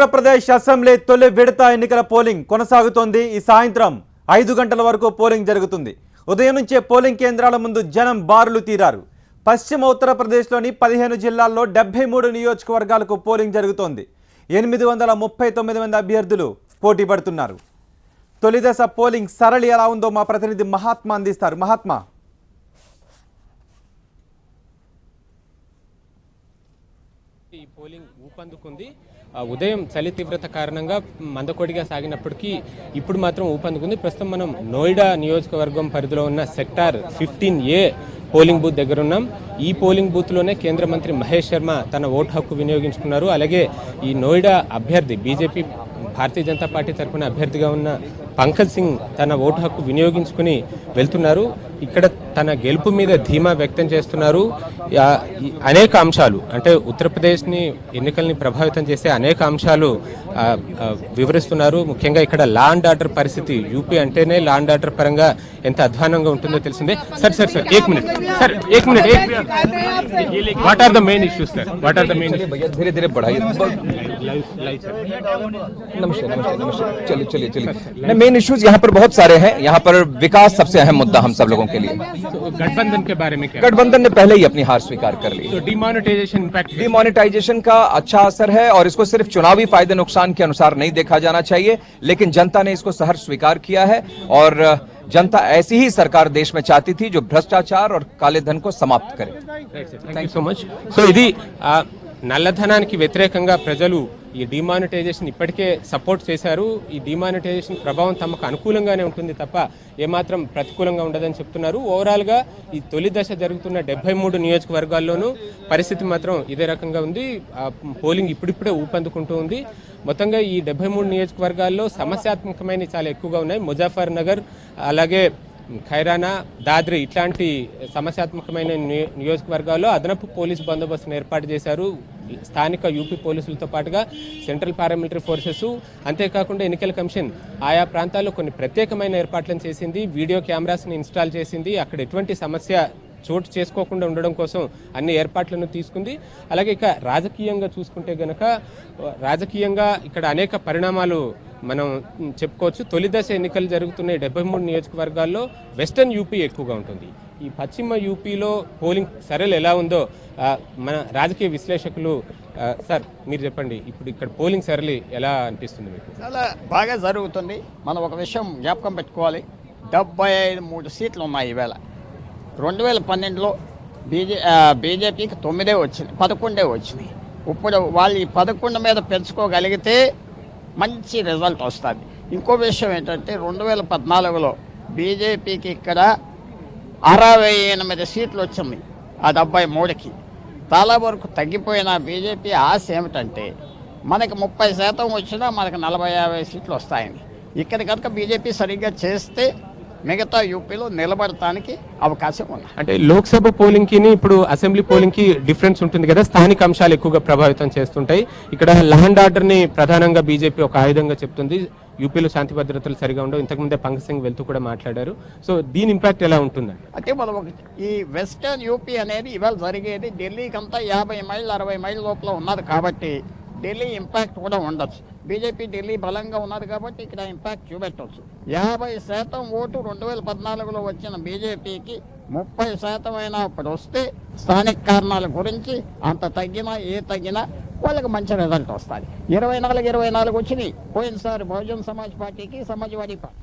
Andhra Pradesh assembly తొలి విడత ఎన్నికల పోలింగ్ కొనసాగుతోంది. ఈ సాయంత్రం 5 గంటల వరకు పోలింగ్ జరుగుతుంది. ఉదయం నుంచే పోలింగ్ కేంద్రాల ముందు జనం బారులు తీరారు. పశ్చిమ ఉత్తరప్రదేశ్లోని 15 జిల్లాల్లో 73 నియోజకవర్గాలకు పోలింగ్ జరుగుతోంది. 839 మంది అభ్యర్థులు పోటీ పడుతున్నారు. తొలి దశ పోలింగ్ సరళి ఎలా ఉందో మా ప్రతినిధి మహాత్మా అందిస్తారు. మహాత్మా, ఈ పోలింగ్ ఊపందుకుంది. ఉదయం చలి తీవ్రత కారణంగా మందకొడిగా సాగినప్పటికీ ఇప్పుడు మాత్రం ఊపందుకుంది. ప్రస్తుతం మనం నోయిడా నియోజకవర్గం పరిధిలో ఉన్న సెక్టార్ 15A పోలింగ్ బూత్ దగ్గర ఉన్నాం. ఈ పోలింగ్ బూత్లోనే కేంద్ర మంత్రి మహేష్ శర్మ తన ఓటు హక్కు వినియోగించుకున్నారు. అలాగే ఈ నోయిడా అభ్యర్థి బీజేపీ భారతీయ జనతా పార్టీ తరఫున అభ్యర్థిగా ఉన్న పంకజ్ సింగ్ తన ఓటు హక్కు వినియోగించుకుని వెళ్తున్నారు. ఇక్కడ తన గెలుపు మీద ధీమా వ్యక్తం చేస్తున్నారు. అనేక అంశాలు అంటే ఉత్తరప్రదేశ్ని ఎన్నికల్ని ప్రభావితం చేసే అనేక అంశాలు వివరిస్తున్నారు. ముఖ్యంగా ఇక్కడ లా అండ్ ఆర్డర్ పరిస్థితి, యూపీ అంటేనే లా అండ్ ఆర్డర్ పరంగా ఎంత అధ్వానంగా ఉంటుందో తెలిసిందే. సార్ एक minute what are the main issues sir? What are the main? धीरे धीरे बढ़ाइए। नमस्ते। चलिए। मेन इश्यूज यहाँ पर बहुत सारे हैं। यहाँ पर विकास सबसे अहम मुद्दा हम सब लोगों के लिए। गठबंधन के बारे में क्या? गठबंधन ने पहले ही अपनी हार स्वीकार कर ली। तो डिमोनेटाइजेशन इम्पैक्ट? डिमोनेटाइजेशन का अच्छा असर है और इसको सिर्फ चुनावी फायदे नुकसान के अनुसार नहीं देखा जाना चाहिए, लेकिन जनता ने इसको सहर्ष स्वीकार किया है और जनता ऐसी ही सरकार देश में चाहती थी जो भ्रष्टाचार और काले धन को समाप्त करे। Thank you so much. So ఇది నల్లధనానికి వ్యతిరేకంగా ప్రజలు ఈ డిమానిటైజేషన్ ఇప్పటికే సపోర్ట్ చేశారు. ఈ డిమానిటైజేషన్ ప్రభావం తమకు అనుకూలంగానే ఉంటుంది తప్ప ఏమాత్రం ప్రతికూలంగా ఉండదని చెప్తున్నారు. ఓవరాల్గా ఈ తొలి దశ జరుగుతున్న 73 నియోజకవర్గాల్లోనూ పరిస్థితి మాత్రం ఇదే రకంగా ఉంది. పోలింగ్ ఇప్పుడిప్పుడే ఊపందుకుంటూ ఉంది. మొత్తంగా ఈ 73 నియోజకవర్గాల్లో సమస్యాత్మకమైన చాలా ఎక్కువగా ఉన్నాయి. ముజాఫర్ నగర్, అలాగే ఖైరానా, దాద్రి ఇట్లాంటి సమస్యాత్మకమైన నియోజకవర్గాల్లో అదనపు పోలీసు బందోబస్తును ఏర్పాటు చేశారు. స్థానిక యూపీ పోలీసులతో పాటుగా సెంట్రల్ పారామిలిటరీ ఫోర్సెస్, అంతేకాకుండా ఎన్నికల కమిషన్ ఆయా ప్రాంతాల్లో కొన్ని ప్రత్యేకమైన ఏర్పాట్లను చేసింది. వీడియో కెమెరాస్ని ఇన్స్టాల్ చేసింది. అక్కడ ఎటువంటి సమస్య చోటు చేసుకోకుండా ఉండడం కోసం అన్ని ఏర్పాట్లను తీసుకుంది. అలాగే ఇక రాజకీయంగా చూసుకుంటే గనక రాజకీయంగా ఇక్కడ అనేక పరిణామాలు మనం చెప్పుకోవచ్చు. తొలి దశ ఎన్నికలు జరుగుతున్న 73 నియోజకవర్గాల్లో వెస్టర్న్ యూపీ ఎక్కువగా ఉంటుంది. ఈ పశ్చిమ యూపీలో పోలింగ్ సరళి ఎలా ఉందో మన రాజకీయ విశ్లేషకులు సార్ మీరు చెప్పండి. ఇప్పుడు ఇక్కడ పోలింగ్ సరళి ఎలా అనిపిస్తుంది మీకు? చాలా బాగా జరుగుతుంది. మనం ఒక విషయం జ్ఞాపకం పెట్టుకోవాలి. 73 సీట్లు ఉన్నాయి ఈవేళ. 2012లో బీజేపీకి 9 వచ్చినాయి, 11 వచ్చినాయి. ఇప్పుడు వాళ్ళు ఈ 11 మీద పెంచుకోగలిగితే మంచి రిజల్ట్ వస్తుంది. ఇంకో విషయం ఏంటంటే 2014లో బీజేపీకి ఇక్కడ 68 సీట్లు వచ్చింది, ఆ 73కి. చాలా వరకు తగ్గిపోయిన బీజేపీ ఆశ ఏమిటంటే మనకి 30% వచ్చినా మనకు 40-50 సీట్లు వస్తాయని. ఇక్కడ కనుక బీజేపీ సరిగ్గా చేస్తే మిగతా యూపీలో నిలబడటానికి అవకాశం ఉంది. అంటే లోక్సభ పోలింగ్ కి ఇప్పుడు అసెంబ్లీ పోలింగ్ కి డిఫరెన్స్ ఉంటుంది కదా, స్థానిక అంశాలు ఎక్కువగా ప్రభావితం చేస్తుంటాయి. ఇక్కడ లా అండ్ ఆర్డర్ ని ప్రధానంగా బీజేపీ ఒక ఆయుధంగా చెప్తుంది. యూపీలో శాంతి భద్రతలు సరిగా ఉండవు. ఇంతకుముందే పంకజ్ సింగ్ వెళ్తూ కూడా మాట్లాడారు. సో దీని ఇంపాక్ట్ ఎలా ఉంటుందండి? అంటే మనం ఈ వెస్టర్న్ యూపీ అనేది ఇవాళ జరిగేది ఢిల్లీకి అంతా 50 మైళ్ళు 60 మైళ్ళ లోపల ఉన్నది కాబట్టి ఢిల్లీ ఇంపాక్ట్ కూడా ఉండొచ్చు. బీజేపీ ఢిల్లీ బలంగా ఉన్నది కాబట్టి ఇక్కడ ఇంపాక్ట్ చూపెట్టవచ్చు. 50% ఓటు 2014లో వచ్చిన బీజేపీకి 30% అయినా ఇప్పుడు వస్తే స్థానిక కారణాల గురించి అంత తగ్గినా తగ్గినా వాళ్ళకి మంచి రిజల్ట్ వస్తుంది. 24 వచ్చినాయి పోయినసారి బహుజన్ సమాజ్ పార్టీకి, సమాజ్వాదీ పార్టీ.